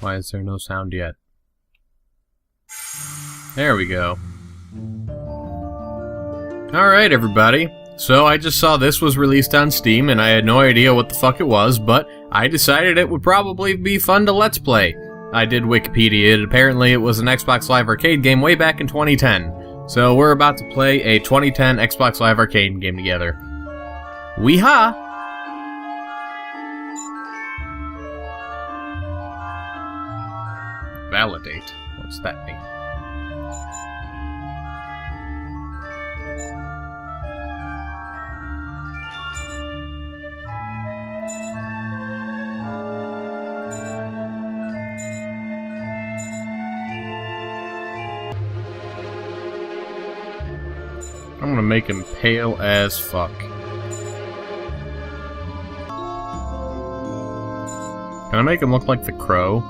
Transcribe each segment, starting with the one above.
Why is there no sound yet? There we go. Alright, everybody. So I just saw this was released on Steam, and I had no idea what the fuck it was, but I decided it would probably be fun to Let's Play. I did Wikipedia it. Apparently it was an Xbox Live Arcade game way back in 2010. So we're about to play a 2010 Xbox Live Arcade game together. Wee-ha! Validate. What's that mean? I'm gonna make him pale as fuck. Can I make him look like the Crow?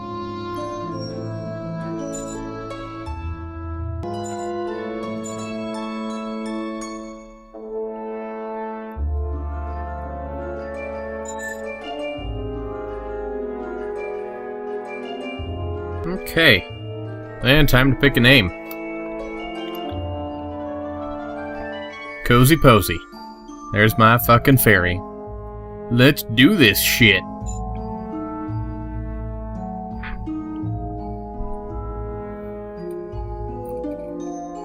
Okay. And time to pick a name. Cozy Posy. There's my fucking fairy. Let's do this shit.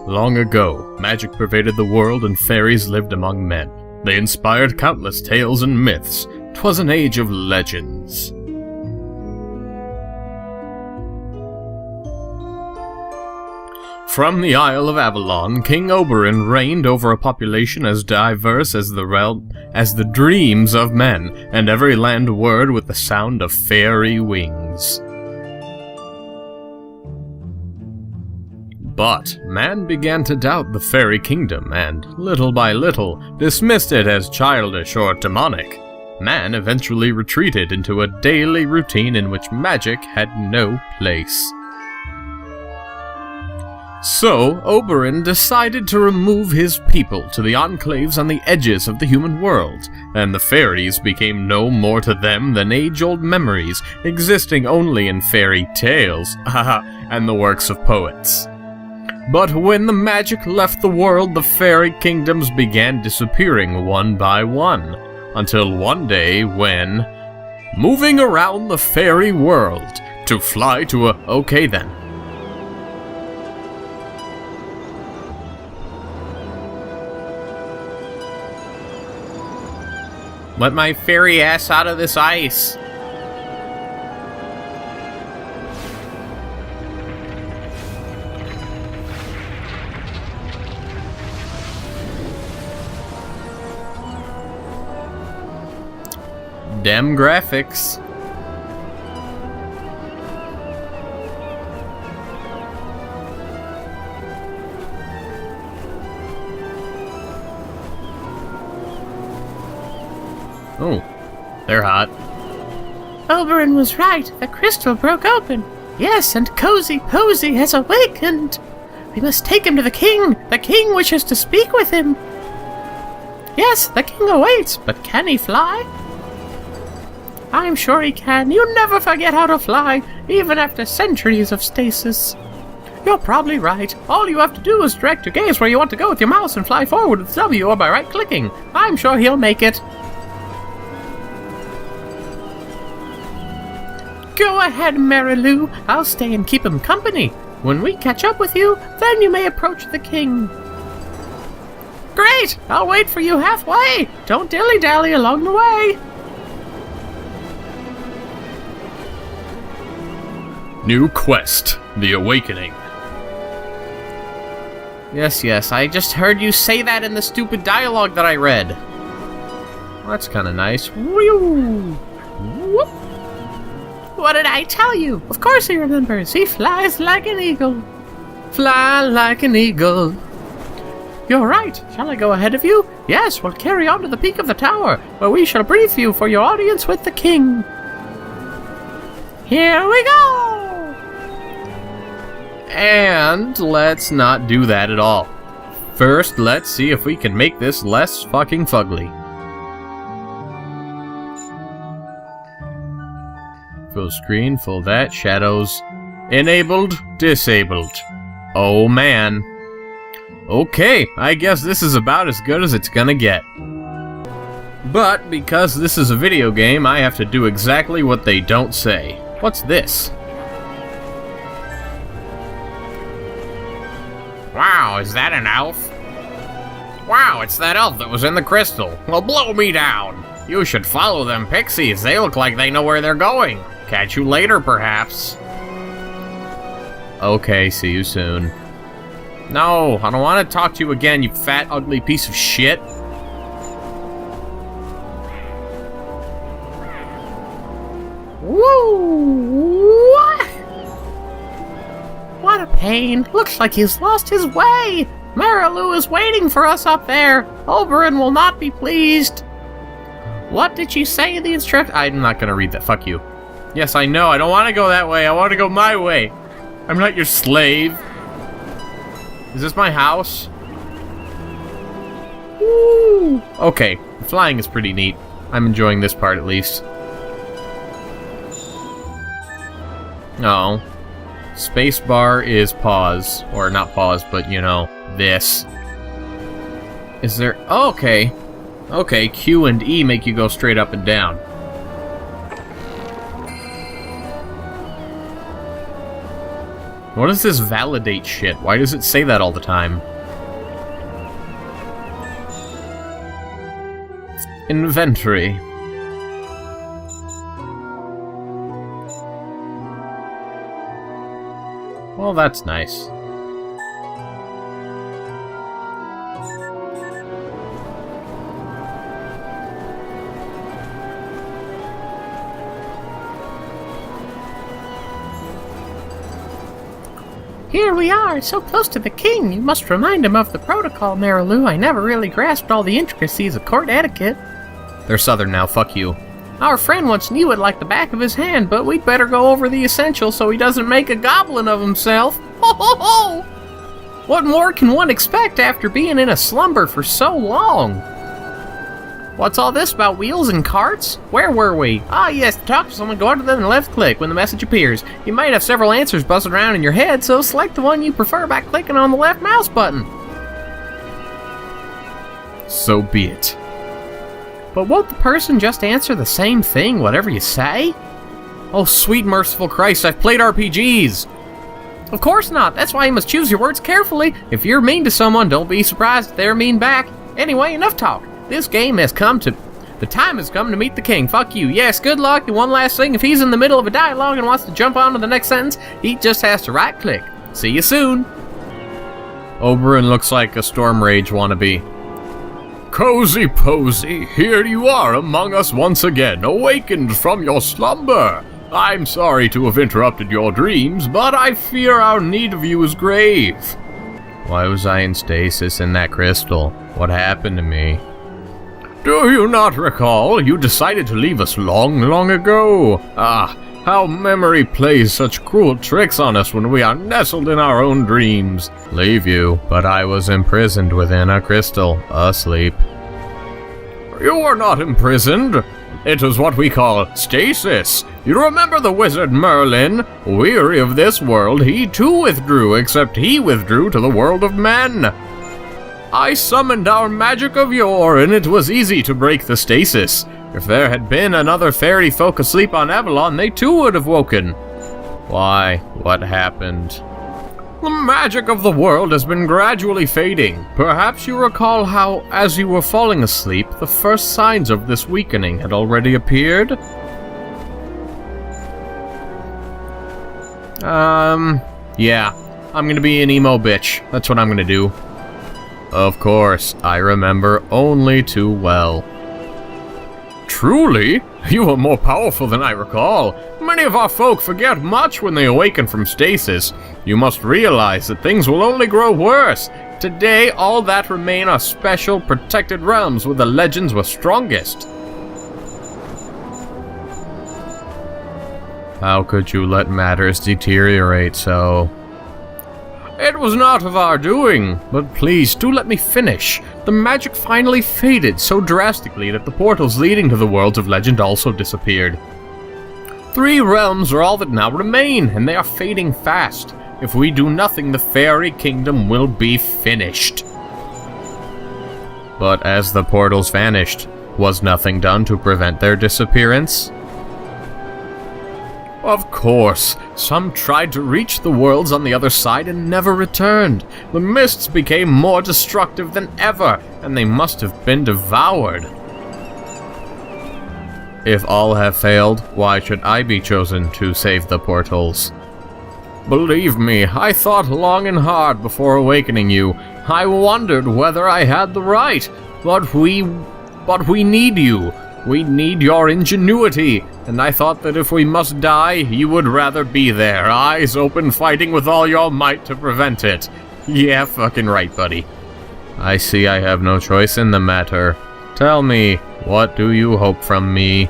Long ago, magic pervaded the world and fairies lived among men. They inspired countless tales and myths. 'Twas an age of legends. From the Isle of Avalon, King Oberyn reigned over a population as diverse as the dreams of men, and every land whirred with the sound of fairy wings. But man began to doubt the fairy kingdom, and, little by little, dismissed it as childish or demonic. Man eventually retreated into a daily routine in which magic had no place. So, Oberyn decided to remove his people to the enclaves on the edges of the human world, and the fairies became no more to them than age-old memories, existing only in fairy tales, and the works of poets. But when the magic left the world, the fairy kingdoms began disappearing one by one, until one day when, moving around the fairy world, to fly to a... okay then. Let my fairy ass out of this ice. Dem graphics. Oh, they're hot. Oberyn was right. The crystal broke open. Yes, and Cozy Posy has awakened. We must take him to the king. The king wishes to speak with him. Yes, the king awaits, but can he fly? I'm sure he can. You never forget how to fly, even after centuries of stasis. You're probably right. All you have to do is direct your gaze where you want to go with your mouse and fly forward with W or by right-clicking. I'm sure he'll make it. Go ahead, Marilou. I'll stay and keep him company. When we catch up with you, then you may approach the king. Great! I'll wait for you halfway. Don't dilly-dally along the way. New quest, The Awakening. Yes, I just heard you say that in the stupid dialogue that I read. Well, that's kind of nice. Whew. Whoop. What did I tell you? Of course he remembers. He flies like an eagle. Fly like an eagle. You're right. Shall I go ahead of you? Yes, we'll carry on to the peak of the tower, where we shall brief you for your audience with the king. Here we go! And let's not do that at all. First, let's see if we can make this less fucking fugly. Full screen, full that, shadows. Enabled, disabled. Oh man. Okay, I guess this is about as good as it's gonna get. But, because this is a video game, I have to do exactly what they don't say. What's this? Wow, is that an elf? Wow, it's that elf that was in the crystal. Well, blow me down. You should follow them pixies. They look like they know where they're going. Catch you later, perhaps. Okay, see you soon. No, I don't want to talk to you again, you fat, ugly piece of shit. Woo! What a pain. Looks like he's lost his way. Marilu is waiting for us up there. Oberon will not be pleased. What did you say in the instruction? I'm not gonna read that. Fuck you. Yes, I know. I don't want to go that way. I want to go my way. I'm not your slave. Is this my house? Woo! Okay, flying is pretty neat. I'm enjoying this part at least. Oh. Spacebar is pause. Or not pause, but you know, this. Is there... Oh, okay. Okay, Q and E make you go straight up and down. What is this validate shit? Why does it say that all the time? Inventory. Well, that's nice. Here we are, so close to the king. You must remind him of the protocol, Marilu. I never really grasped all the intricacies of court etiquette. They're southern now, fuck you. Our friend once knew it like the back of his hand, but we'd better go over the essentials so he doesn't make a goblin of himself. Ho ho ho! What more can one expect after being in a slumber for so long? What's all this about wheels and carts? Where were we? Ah, yes, to talk to someone, go to the left click when the message appears. You might have several answers buzzing around in your head, so select the one you prefer by clicking on the left mouse button. So be it. But won't the person just answer the same thing, whatever you say? Oh, sweet merciful Christ, I've played RPGs! Of course not. That's why you must choose your words carefully. If you're mean to someone, don't be surprised if they're mean back. Anyway, enough talk. This game has come to... The time has come to meet the king. Fuck you. Yes, good luck. And one last thing, if he's in the middle of a dialogue and wants to jump on to the next sentence, he just has to right-click. See you soon. Oberon looks like a Storm Rage wannabe. Cozy Posy, here you are among us once again, awakened from your slumber. I'm sorry to have interrupted your dreams, but I fear our need of you is grave. Why was I in stasis in that crystal? What happened to me? Do you not recall? You decided to leave us long, long ago. Ah, how memory plays such cruel tricks on us when we are nestled in our own dreams. Leave you, but I was imprisoned within a crystal, asleep. You were not imprisoned. It was what we call stasis. You remember the wizard Merlin? Weary of this world, he too withdrew, except he withdrew to the world of men. I summoned our magic of yore, and it was easy to break the stasis. If there had been another fairy folk asleep on Avalon, they too would have woken. Why? What happened? The magic of the world has been gradually fading. Perhaps you recall how, as you were falling asleep, the first signs of this weakening had already appeared? Yeah. I'm gonna be an emo bitch. That's what I'm gonna do. Of course, I remember only too well. Truly? You are more powerful than I recall. Many of our folk forget much when they awaken from stasis. You must realize that things will only grow worse. Today, all that remain are special, protected realms where the legends were strongest. How could you let matters deteriorate so? It was not of our doing, but please, do let me finish. The magic finally faded so drastically that the portals leading to the worlds of legend also disappeared. 3 realms are all that now remain, and they are fading fast. If we do nothing, the fairy kingdom will be finished. But as the portals vanished, was nothing done to prevent their disappearance? Of course, some tried to reach the worlds on the other side and never returned. The mists became more destructive than ever, and they must have been devoured. If all have failed, why should I be chosen to save the portals? Believe me, I thought long and hard before awakening you. I wondered whether I had the right, but we need you. We need your ingenuity, and I thought that if we must die, you would rather be there, eyes open, fighting with all your might to prevent it. Yeah, fucking right, buddy. I see I have no choice in the matter. Tell me, what do you hope from me?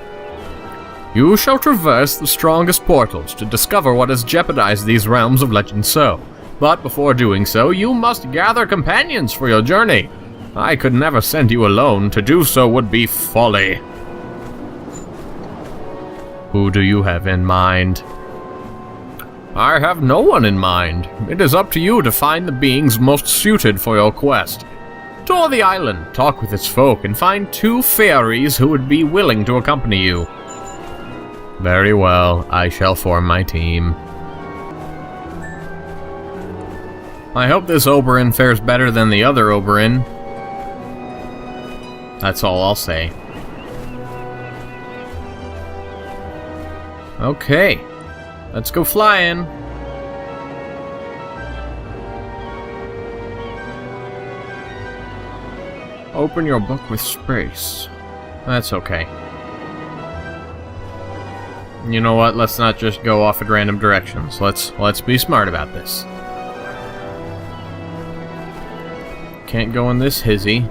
You shall traverse the strongest portals to discover what has jeopardized these realms of Legend So. But before doing so, you must gather companions for your journey. I could never send you alone. To do so would be folly. Who do you have in mind? I have no one in mind. It is up to you to find the beings most suited for your quest. Tour the island, talk with its folk, and find 2 fairies who would be willing to accompany you. Very well, I shall form my team. I hope this Oberon fares better than the other Oberon. That's all I'll say. Okay, let's go flying. Open your book with space. That's okay. You know what? Let's not just go off in random directions. Let's be smart about this. Can't go in this hizzy.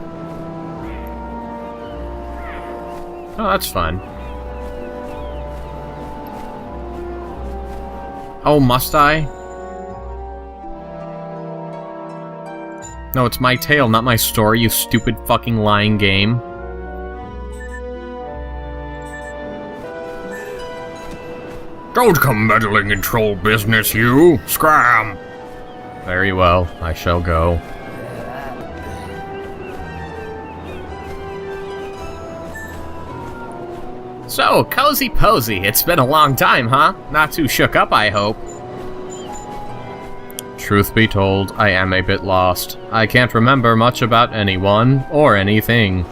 Oh, that's fun. Oh, must I? No, it's my tale, not my story, you stupid fucking lying game. Don't come meddling in troll business, you! Scram! Very well, I shall go. So, Cozy Posy, it's been a long time, huh? Not too shook up, I hope. Truth be told, I am a bit lost. I can't remember much about anyone, or anything.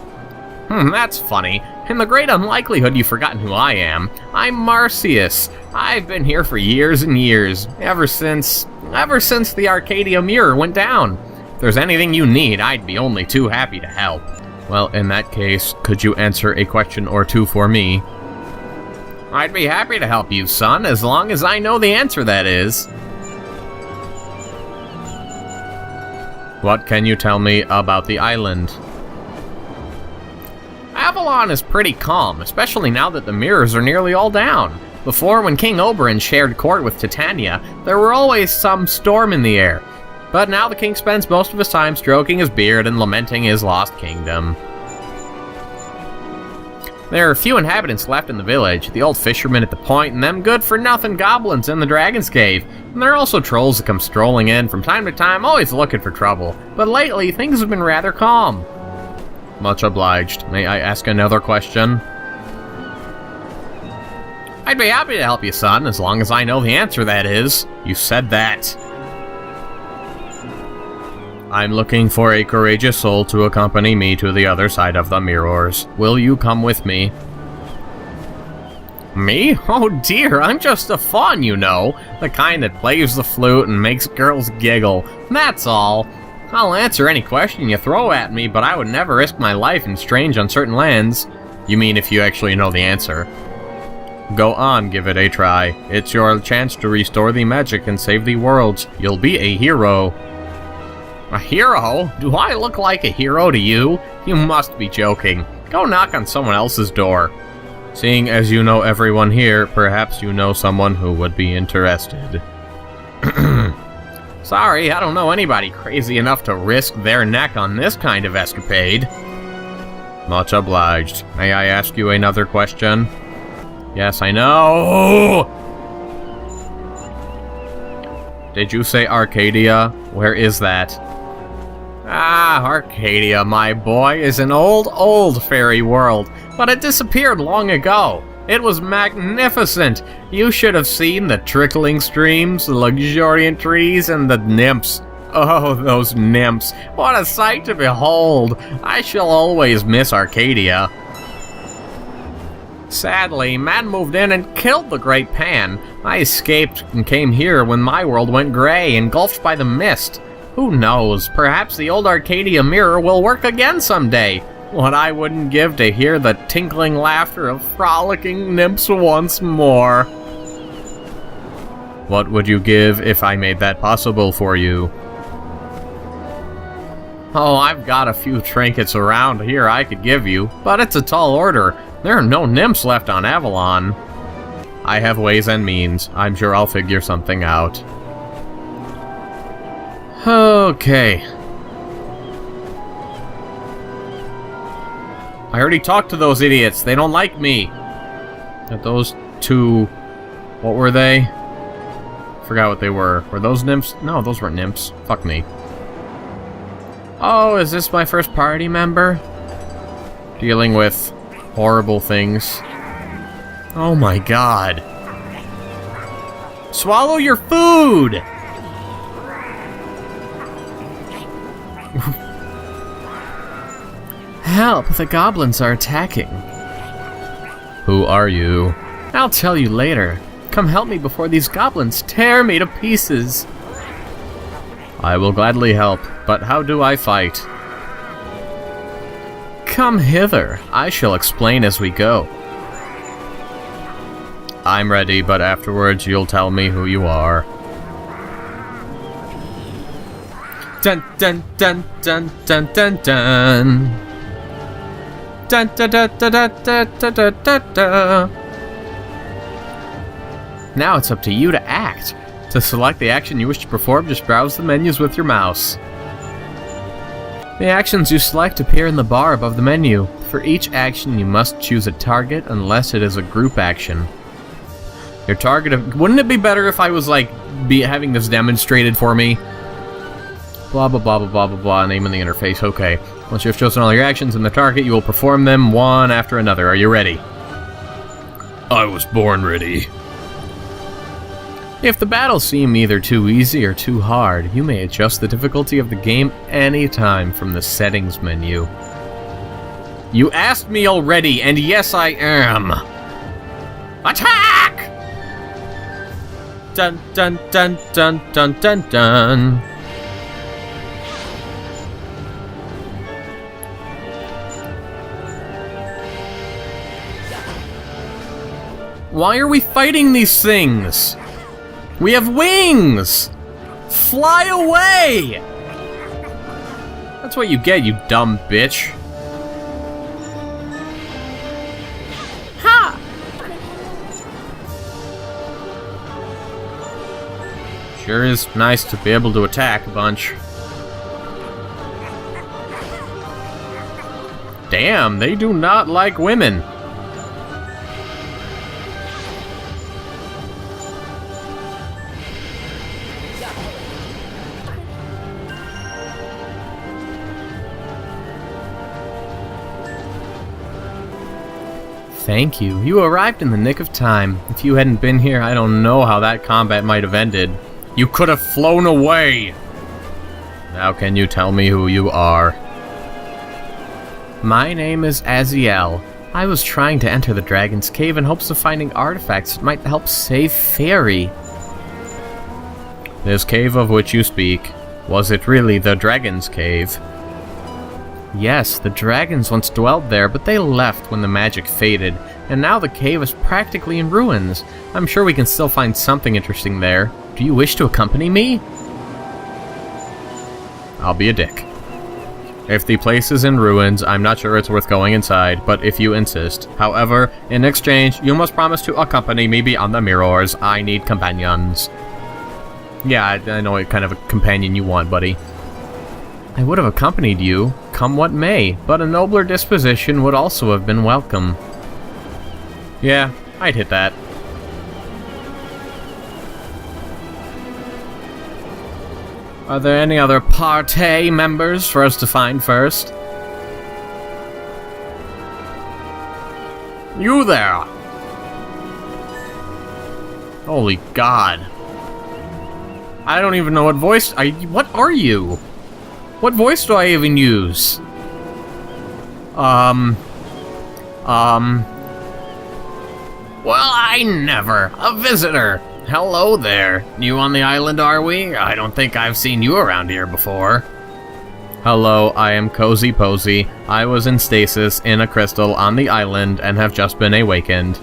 That's funny. In the great unlikelihood you've forgotten who I am, I'm Marcius. I've been here for years and years, ever since the Arcadia mirror went down. If there's anything you need, I'd be only too happy to help. Well, in that case, could you answer a question or two for me? I'd be happy to help you, son, as long as I know the answer, that is. What can you tell me about the island? Avalon is pretty calm, especially now that the mirrors are nearly all down. Before, when King Oberon shared court with Titania, there were always some storm in the air. But now the king spends most of his time stroking his beard and lamenting his lost kingdom. There are few inhabitants left in the village, the old fishermen at the point, and them good-for-nothing goblins in the Dragon's Cave. And there are also trolls that come strolling in from time to time, always looking for trouble. But lately, things have been rather calm. Much obliged. May I ask another question? I'd be happy to help you, son, as long as I know the answer, that is. You said that. I'm looking for a courageous soul to accompany me to the other side of the mirrors. Will you come with me? Me? Oh dear, I'm just a faun, you know. The kind that plays the flute and makes girls giggle. That's all. I'll answer any question you throw at me, but I would never risk my life in strange, uncertain lands. You mean if you actually know the answer? Go on, give it a try. It's your chance to restore the magic and save the worlds. You'll be a hero. A hero? Do I look like a hero to you? You must be joking. Go knock on someone else's door. Seeing as you know everyone here, perhaps you know someone who would be interested. Sorry, I don't know anybody crazy enough to risk their neck on this kind of escapade. Much obliged. May I ask you another question? Yes, I know! Did you say Arcadia? Where is that? Ah, Arcadia, my boy, is an old fairy world, but it disappeared long ago. It was magnificent. You should have seen the trickling streams, the luxuriant trees, and the nymphs. Oh, those nymphs. What a sight to behold. I shall always miss Arcadia. Sadly, man moved in and killed the Great Pan. I escaped and came here when my world went gray, engulfed by the mist. Who knows, perhaps the old Arcadia mirror will work again someday. What I wouldn't give to hear the tinkling laughter of frolicking nymphs once more. What would you give if I made that possible for you? Oh, I've got a few trinkets around here I could give you, but it's a tall order. There are no nymphs left on Avalon. I have ways and means. I'm sure I'll figure something out. Okay. I already talked to those idiots. They don't like me. Those two... What were they? Forgot what they were. Were those nymphs? No, those weren't nymphs. Fuck me. Oh, is this my first party member? Dealing with horrible things. Oh my god. Swallow your food! Help, the goblins are attacking. Who are you? I'll tell you later. Come help me before these goblins tear me to pieces. I will gladly help, but how do I fight? Come hither. I shall explain as we go. I'm ready, but afterwards you'll tell me who you are. Dun dun dun dun dun dun dun. Dun dun dun dun dun dun dun dun dun. Now it's up to you to act. To select the action you wish to perform, just browse the menus with your mouse. The actions you select appear in the bar above the menu. For each action, you must choose a target unless it is a group action. Your target of... Wouldn't it be better if I was, like, having this demonstrated for me? Blah, blah, blah, blah, blah, blah, blah, name in the interface. Okay. Once you have chosen all your actions and the target, you will perform them one after another. Are you ready? I was born ready. If the battles seem either too easy or too hard, you may adjust the difficulty of the game anytime from the settings menu. You asked me already, and yes, I am. Attack! Dun dun dun dun dun dun dun. Why are we fighting these things? We have wings! Fly away! That's what you get, you dumb bitch. Ha! Sure is nice to be able to attack a bunch. Damn, they do not like women. Thank you. You arrived in the nick of time. If you hadn't been here, I don't know how that combat might have ended. You could have flown away! Now can you tell me who you are? My name is Aziel. I was trying to enter the Dragon's Cave in hopes of finding artifacts that might help save Faery. This cave of which you speak, was it really the Dragon's Cave? Yes, the dragons once dwelled there, but they left when the magic faded, and now the cave is practically in ruins. I'm sure we can still find something interesting there. Do you wish to accompany me? I'll be a dick. If the place is in ruins, I'm not sure it's worth going inside, but if you insist. However, in exchange, you must promise to accompany me beyond the mirrors. I need companions. Yeah, I know what kind of a companion you want, buddy. I would have accompanied you, come what may, but a nobler disposition would also have been welcome. Yeah, I'd hit that. Are there any other party members for us to find first? You there! Holy God. I don't even know what voice what are you? What voice do I even use? Well, I never. A visitor. Hello there. New on the island, are we? I don't think I've seen you around here before. Hello, I am Kozi Posey. I was in stasis in a crystal on the island and have just been awakened.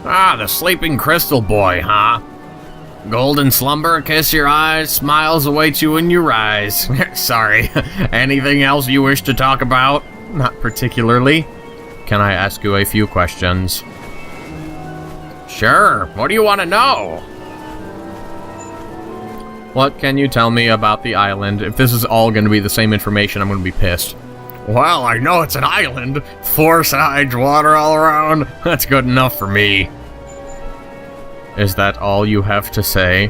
Ah, the sleeping crystal boy, huh? Golden slumber, kiss your eyes, smiles await you when you rise. Sorry, anything else you wish to talk about? Not particularly. Can I ask you a few questions? Sure, what do you want to know? What can you tell me about the island? If this is all going to be the same information, I'm going to be pissed. Well, I know it's an island. 4 sides, water all around. That's good enough for me. Is that all you have to say?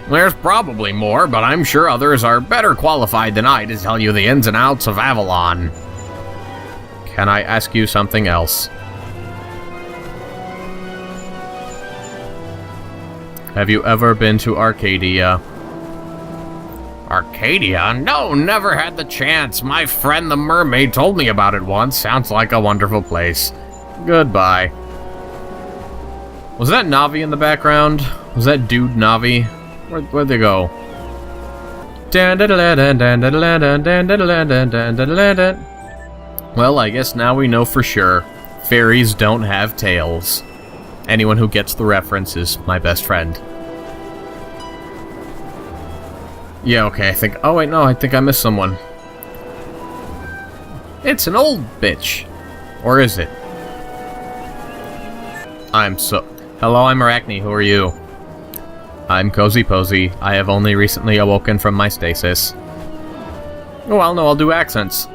There's probably more, but I'm sure others are better qualified than I to tell you the ins and outs of Avalon. Can I ask you something else? Have you ever been to Arcadia? Arcadia? No, never had the chance. My friend the mermaid told me about it once. Sounds like a wonderful place. Goodbye. Was that Navi in the background? Was that dude Navi? Where'd they go? Well, I guess now we know for sure. Fairies don't have tails. Anyone who gets the reference is my best friend. Yeah, okay, I think... Oh, wait, no, I think I missed someone. It's an old bitch. Or is it? Hello, I'm Arachne. Who are you? I'm Kozi Posey. I have only recently awoken from my stasis. Oh, well, no, I'll do accents.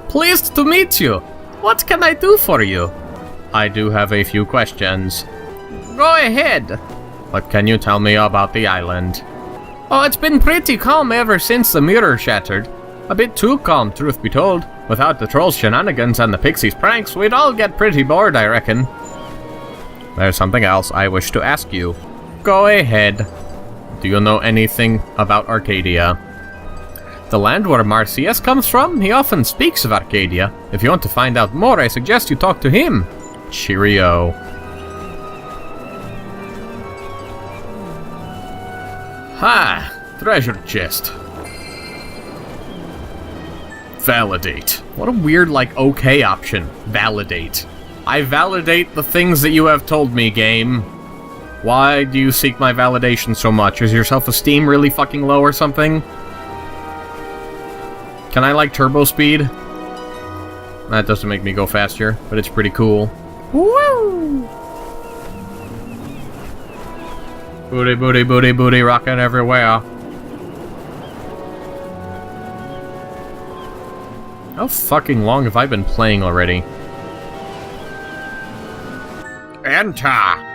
Pleased to meet you. What can I do for you? I do have a few questions. Go ahead. What can you tell me about the island? Oh, it's been pretty calm ever since the mirror shattered. A bit too calm, truth be told. Without the trolls' shenanigans and the pixies' pranks, we'd all get pretty bored, I reckon. There's something else I wish to ask you. Go ahead. Do you know anything about Arcadia? The land where Marcius comes from? He often speaks of Arcadia. If you want to find out more, I suggest you talk to him. Cheerio. Ha! Treasure chest. Validate. What a weird, like, okay option. Validate. I validate the things that you have told me, game. Why do you seek my validation so much? Is your self-esteem really fucking low or something? Can I, like, turbo speed? That doesn't make me go faster, but it's pretty cool. Woo! Booty, booty, booty, booty, rocking everywhere. How fucking long have I been playing already? Enter!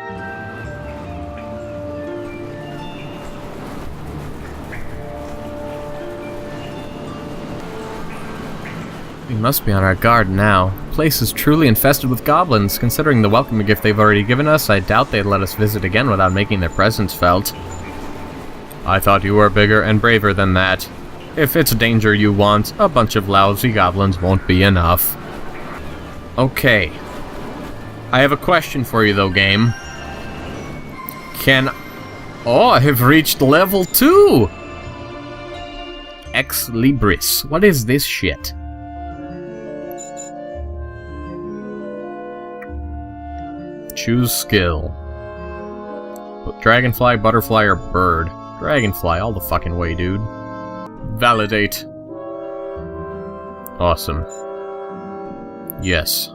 We must be on our guard now. The place is truly infested with goblins. Considering the welcome gift they've already given us, I doubt they'd let us visit again without making their presence felt. I thought you were bigger and braver than that. If it's danger you want, a bunch of lousy goblins won't be enough. Okay. I have a question for you though, game. Oh, I have reached level 2! Ex Libris. What is this shit? Choose skill. Dragonfly, butterfly, or bird? Dragonfly, all the fucking way, dude. Validate. Awesome. Yes.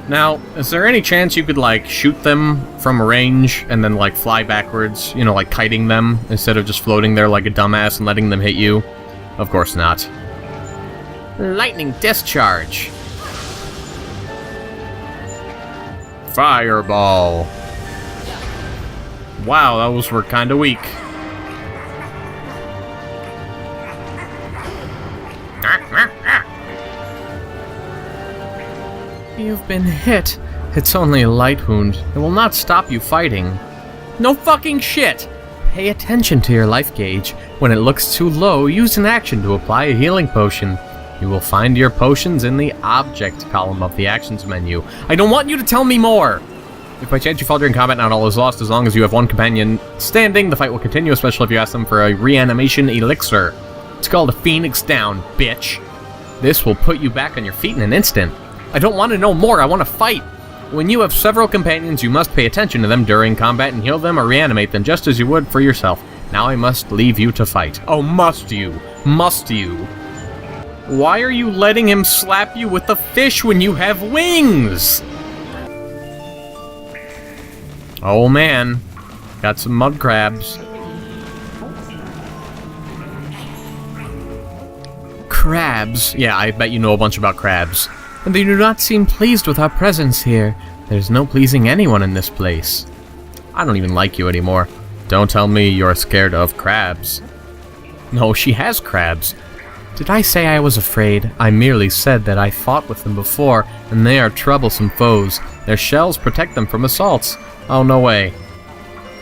Now, is there any chance you could, like, shoot them from a range and then, like, fly backwards? You know, like, kiting them instead of just floating there like a dumbass and letting them hit you? Of course not. Lightning discharge. Fireball. Wow, those were kinda weak. You've been hit. It's only a light wound. It will not stop you fighting. No fucking shit! Pay attention to your life gauge. When it looks too low, use an action to apply a healing potion. You will find your potions in the object column of the actions menu. I don't want you to tell me more! If by chance you fall during combat, not all is lost. As long as you have one companion standing, the fight will continue, especially if you ask them for a reanimation elixir. It's called a Phoenix Down, bitch. This will put you back on your feet in an instant. I don't want to know more, I want to fight! When you have several companions, you must pay attention to them during combat and heal them or reanimate them just as you would for yourself. Now I must leave you to fight. Oh, must you? Must you? Why are you letting him slap you with the fish when you have wings? Oh man, got some mud crabs. Crabs? Yeah, I bet you know a bunch about crabs. And they do not seem pleased with our presence here. There's no pleasing anyone in this place. I don't even like you anymore. Don't tell me you're scared of crabs. No, she has crabs. Did I say I was afraid? I merely said that I fought with them before, and they are troublesome foes. Their shells protect them from assaults. Oh, no way.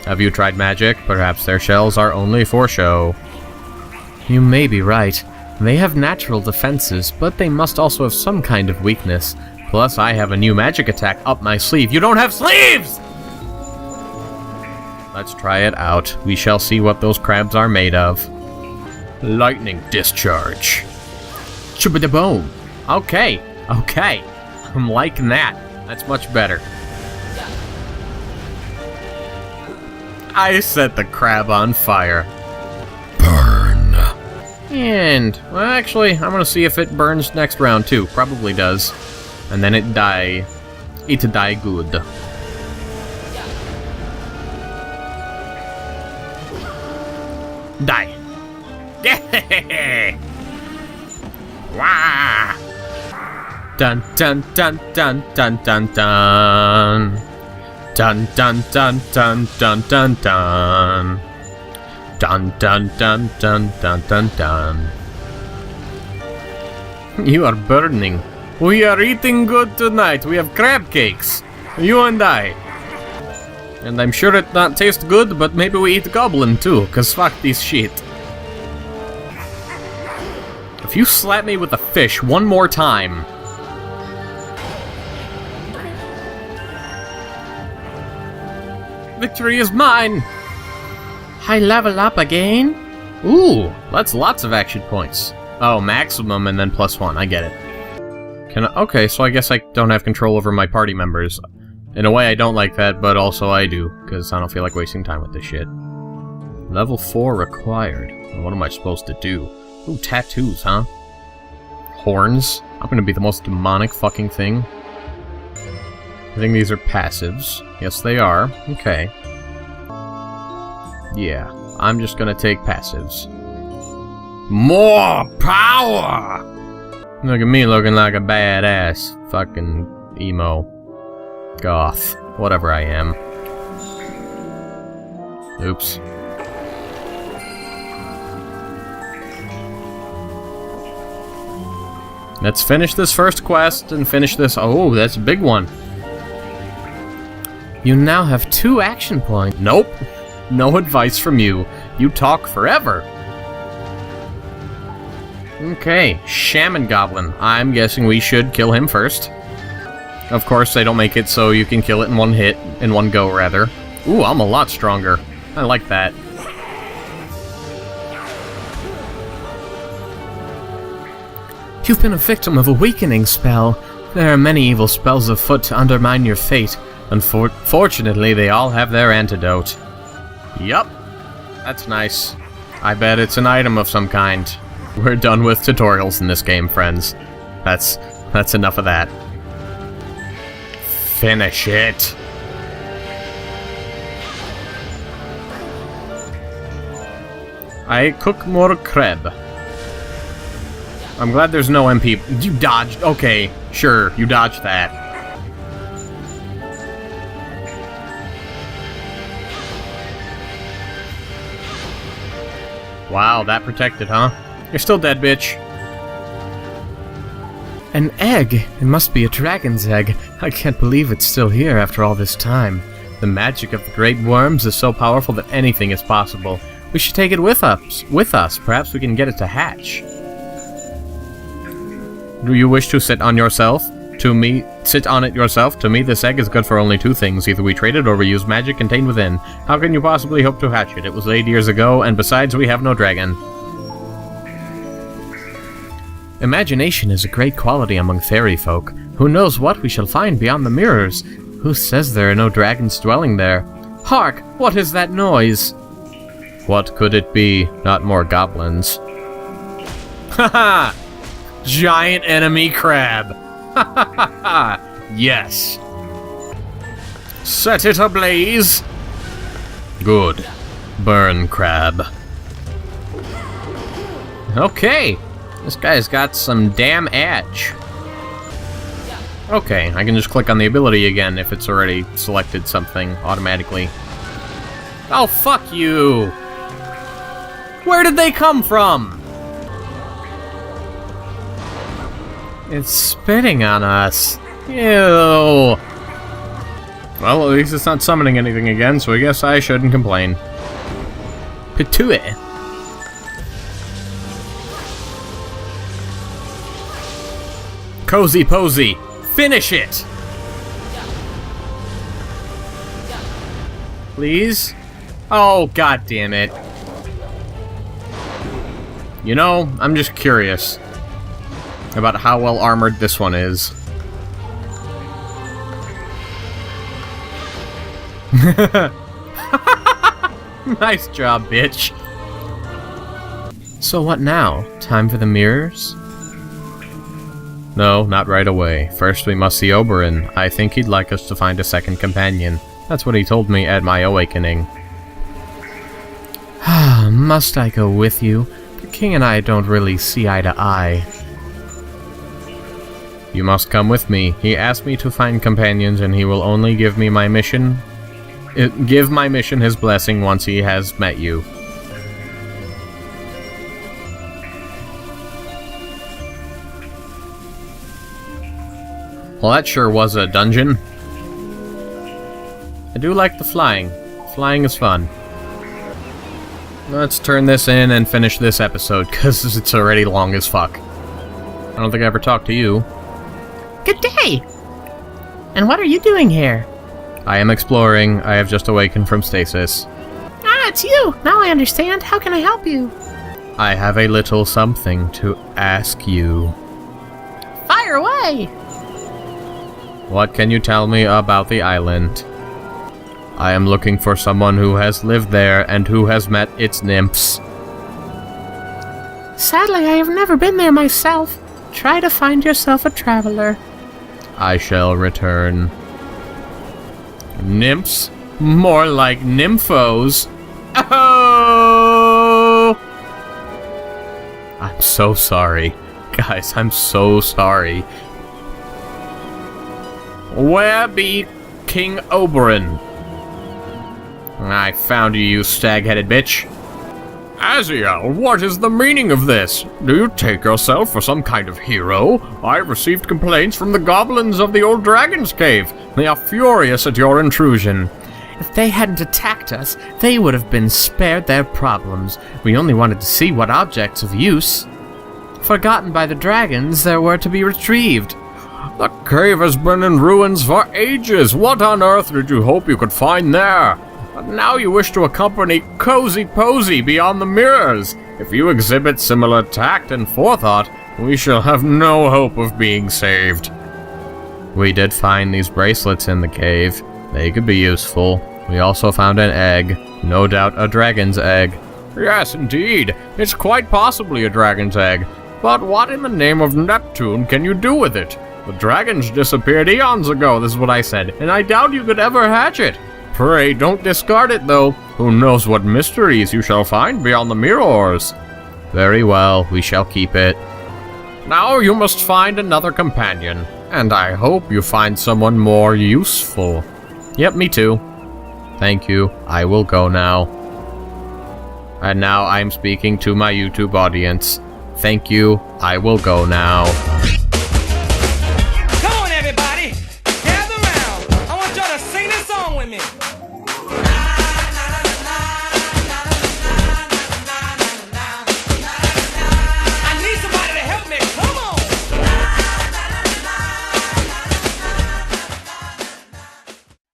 Have you tried magic? Perhaps their shells are only for show. You may be right. They have natural defenses, but they must also have some kind of weakness. Plus, I have a new magic attack up my sleeve. You don't have sleeves! Let's try it out. We shall see what those crabs are made of. Lightning discharge. Chubba-da-boom. Okay, okay. I'm liking that. That's much better. I set the crab on fire. Burn. And, well, actually, I'm gonna see if it burns next round, too. Probably does. And then it die. It die good. Die. Yeah! Wah! Dun dun dun dun dun dun dun. Dun dun dun dun dun dun dun. Dun dun dun dun dun dun dun. You are burning. We are eating good tonight. We have crab cakes. You and I. And I'm sure it not taste good, but maybe we eat goblin too, cause fuck this shit. If you slap me with a fish one more time... Victory is mine! I level up again? Ooh, that's lots of action points. Oh, maximum and then +1, I get it. Okay, so I guess I don't have control over my party members. In a way, I don't like that, but also I do, because I don't feel like wasting time with this shit. Level 4 required. What am I supposed to do? Ooh, tattoos, huh? Horns? I'm gonna be the most demonic fucking thing. I think these are passives. Yes, they are. Okay. Yeah, I'm just gonna take passives. More power! Look at me looking like a badass fucking emo. Goth. Whatever I am. Oops. Let's finish this first quest and finish this. Oh, that's a big one. You now have 2 action points. Nope. No advice from you. You talk forever. Okay, Shaman Goblin. I'm guessing we should kill him first. Of course, they don't make it so you can kill it in one hit, in one go, rather. Ooh, I'm a lot stronger. I like that. You've been a victim of a weakening spell. There are many evil spells afoot to undermine your fate. Unfortunately, they all have their antidote. Yup. That's nice. I bet it's an item of some kind. We're done with tutorials in this game, friends. That's enough of that. Finish it. I cook more crab. I'm glad there's no MP. You dodged. Okay, sure, you dodged that. Wow, that protected, huh? You're still dead, bitch. An egg! It must be a dragon's egg. I can't believe it's still here after all this time. The magic of the great worms is so powerful that anything is possible. We should take it with us. Perhaps we can get it to hatch. Do you wish to sit on yourself? Sit on it yourself. To me, this egg is good for only two things. Either we trade it or we use magic contained within. How can you possibly hope to hatch it? It was laid years ago, and besides, we have no dragon. Imagination is a great quality among fairy folk. Who knows what we shall find beyond the mirrors? Who says there are no dragons dwelling there? Hark! What is that noise? What could it be? Not more goblins. Haha! Giant enemy crab! Ha! Yes! Set it ablaze! Good. Burn, crab. Okay! This guy's got some damn edge. Okay, I can just click on the ability again if it's already selected something automatically. Oh, fuck you! Where did they come from? It's spitting on us. Ew. Well, at least it's not summoning anything again, so I guess I shouldn't complain. Pitue. Kozi Posey, finish it! Please? Oh, god damn it. You know, I'm just curious about how well armored this one is. Nice job, bitch. So what now? Time for the mirrors? No, not right away. First we must see Oberyn. I think he'd like us to find a second companion. That's what he told me at my awakening. Must I go with you? The king and I don't really see eye to eye. You must come with me. He asked me to find companions and he will only give me my mission... give my mission his blessing once he has met you. Well, that sure was a dungeon. I do like the flying. Flying is fun. Let's turn this in and finish this episode, because it's already long as fuck. I don't think I ever talked to you. Good day! And what are you doing here? I am exploring. I have just awakened from stasis. Ah, it's you! Now I understand. How can I help you? I have a little something to ask you. Fire away! What can you tell me about the island? I am looking for someone who has lived there and who has met its nymphs. Sadly, I have never been there myself. Try to find yourself a traveler. I shall return. Nymphs? More like nymphos. Oh! I'm so sorry. Guys, I'm so sorry. Where be King Oberyn? I found you, you stag-headed bitch. Aziel, what is the meaning of this? Do you take yourself for some kind of hero? I received complaints from the goblins of the old dragon's cave. They are furious at your intrusion. If they hadn't attacked us, they would have been spared their problems. We only wanted to see what objects of use, forgotten by the dragons, there were to be retrieved. The cave has been in ruins for ages. What on earth did you hope you could find there? But now you wish to accompany Kozi Posey beyond the mirrors. If you exhibit similar tact and forethought, we shall have no hope of being saved. We did find these bracelets in the cave. They could be useful. We also found an egg. No doubt a dragon's egg. Yes, indeed. It's quite possibly a dragon's egg. But what in the name of Neptune can you do with it? The dragons disappeared eons ago, this is what I said, and I doubt you could ever hatch it. Pray, don't discard it, though. Who knows what mysteries you shall find beyond the mirrors. Very well, we shall keep it. Now you must find another companion, and I hope you find someone more useful. Yep, me too. Thank you. I will go now. And now I'm speaking to my YouTube audience. Thank you. I will go now.